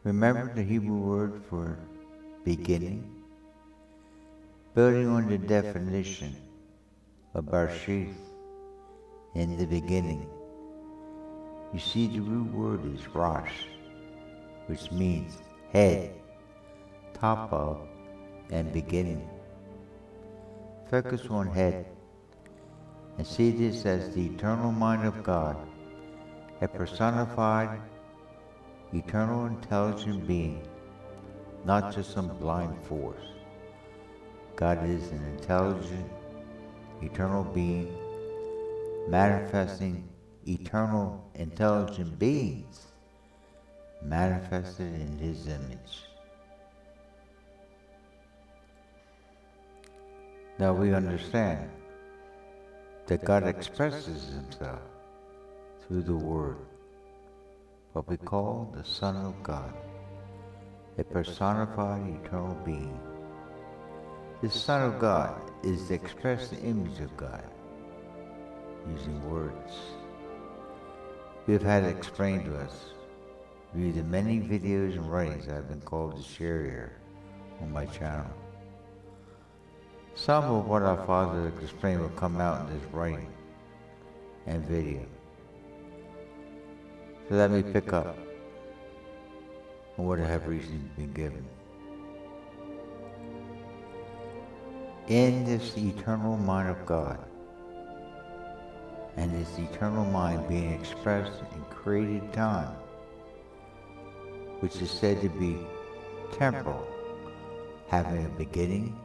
Remember the Hebrew word for beginning? Building on the definition of Bereshith, in the beginning. You see, the root word is Rosh, which means head, top of, and beginning. Focus on head and see this as the eternal mind of God, a personified, eternal intelligent being, not just some blind force. God is an intelligent, eternal being, manifesting eternal, intelligent beings, manifested in His image. Now we understand that God expresses Himself through the Word, what we call the Son of God, a personified eternal being. The Son of God is the express image of God, using words. We have had it explained to us through the many videos and writings I've been called to share here on my channel. Some of what our Father explained will come out in this writing and video. So let me pick up on what I have recently been given. In this eternal mind of God, and this eternal mind being expressed in created time, which is said to be temporal, having a beginning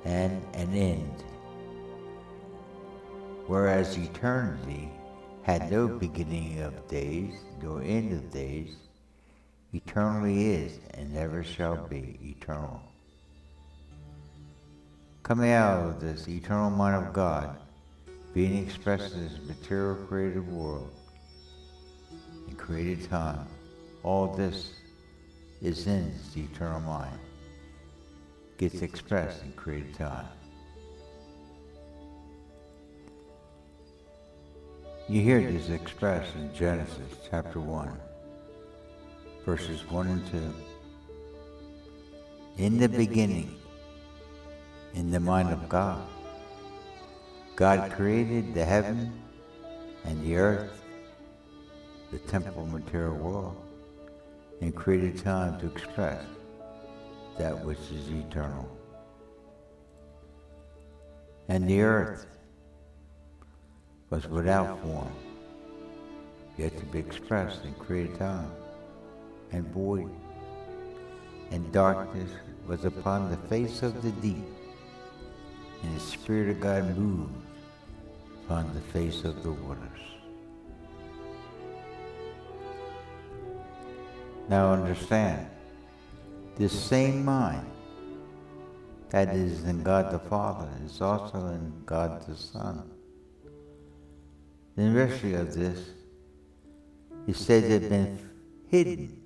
and an end, whereas eternity had no beginning of days nor end of days, eternally is and never shall be eternal. Coming out of this eternal mind of God, being expressed in this material created world, in created time, all this is in this eternal mind, gets expressed in created time. You hear this expressed in Genesis chapter 1, verses 1 and 2. In the beginning, in the mind of God, God created the heaven and the earth, the temporal material world, and created time to express that which is eternal. And the earth was without form, yet to be expressed in created time, and void, and darkness was upon the face of the deep, and the Spirit of God moved upon the face of the waters. Now understand, this same mind that is in God the Father is also in God the Son. The mystery of this is said to have been hidden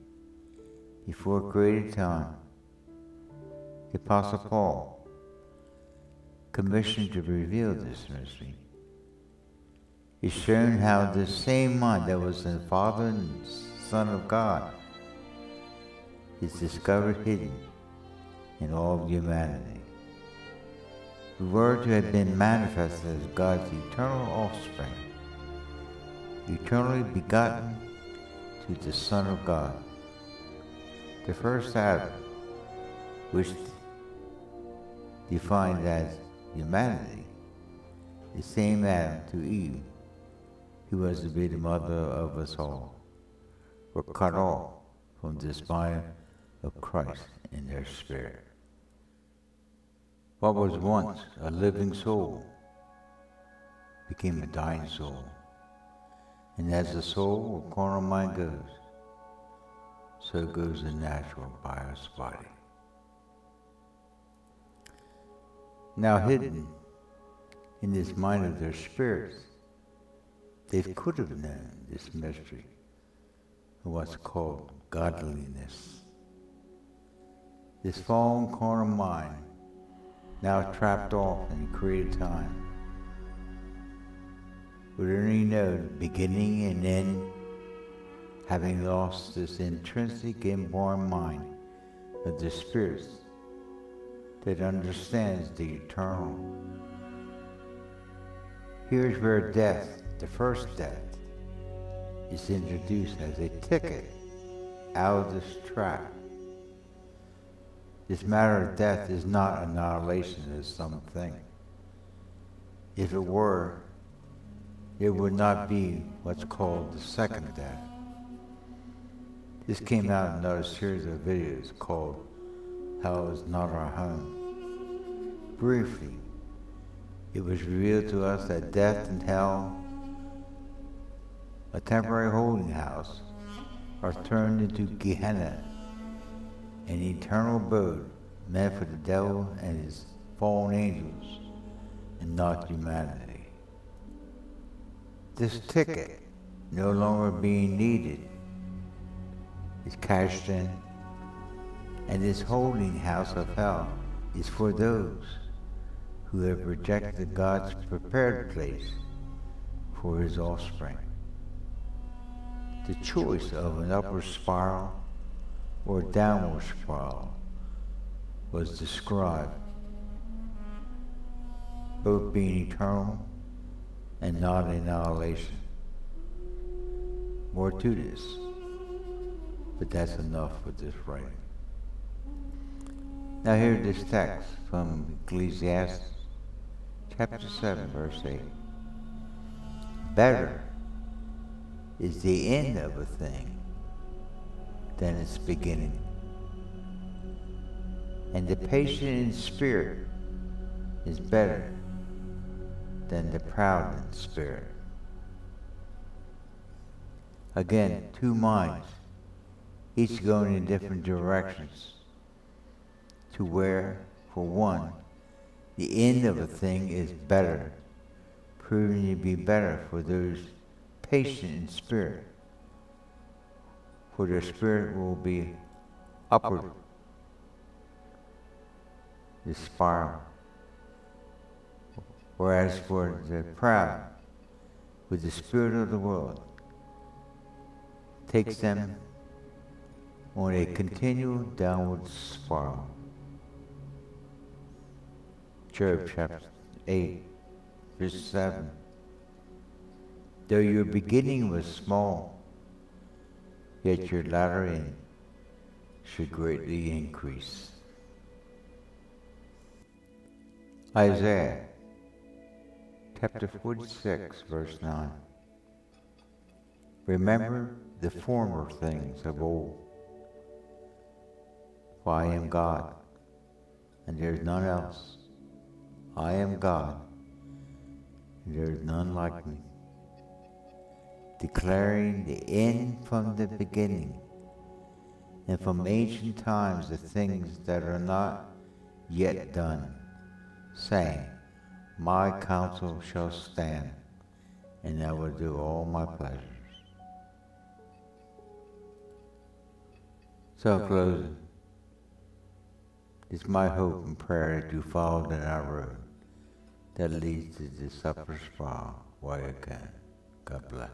before created time. The Apostle Paul commissioned to reveal this mystery. It's shown how this same mind that was in the Father and Son of God is discovered hidden in all of humanity. The Word to have been manifested as God's eternal offspring, eternally begotten to the Son of God. The first Adam, which defined as humanity, the same Adam to Eve, who was to be the mother of us all, were cut off from the spine of Christ in their spirit. What was once a living soul became a dying soul. And as the soul or carnal mind goes, so goes the natural bios body. Now hidden in this mind of their spirits, they could have known this mystery of what's called godliness. This fallen carnal mind, now trapped off in created time, would only know the beginning and end, having lost this intrinsic inborn mind of the spirits that understands the eternal. Here's where death, the first death, is introduced as a ticket out of this trap. This matter of death is not annihilation as some think. If it were, it would not be what's called the second death. This came out in another series of videos called Hell is Not Our Home. Briefly, it was revealed to us that death and hell, a temporary holding house, are turned into Gehenna, an eternal abode meant for the devil and his fallen angels, and not humanity. This ticket, no longer being needed, is cashed in, and this holding house of hell is for those who have rejected God's prepared place for his offspring. The choice of an upward spiral or downward spiral was described, both being eternal and not annihilation. More to this, but that's enough with this writing. Now hear this text from Ecclesiastes chapter 7, verse 8. Better is the end of a thing than its beginning, and the patient in spirit is better than the proud in spirit. Again, two minds, each going in different directions, to where, for one, the end of a thing is better, proving to be better for those patient in spirit, for their spirit will be upward, the spiral. Whereas for the proud, with the spirit of the world, takes them on a continual downward spiral. Job chapter 8, verse 7. Though your beginning was small, yet your latter end should greatly increase. Isaiah chapter 46, verse 9. Remember the former things of old, for I am God, and there is none else. I am God, and there is none like me, declaring the end from the beginning, and from ancient times the things that are not yet done, saying, my counsel shall stand, and I will do all my pleasures. So closing, it's my hope and prayer that you follow the narrow road that leads to this upper spiral while you can. God bless.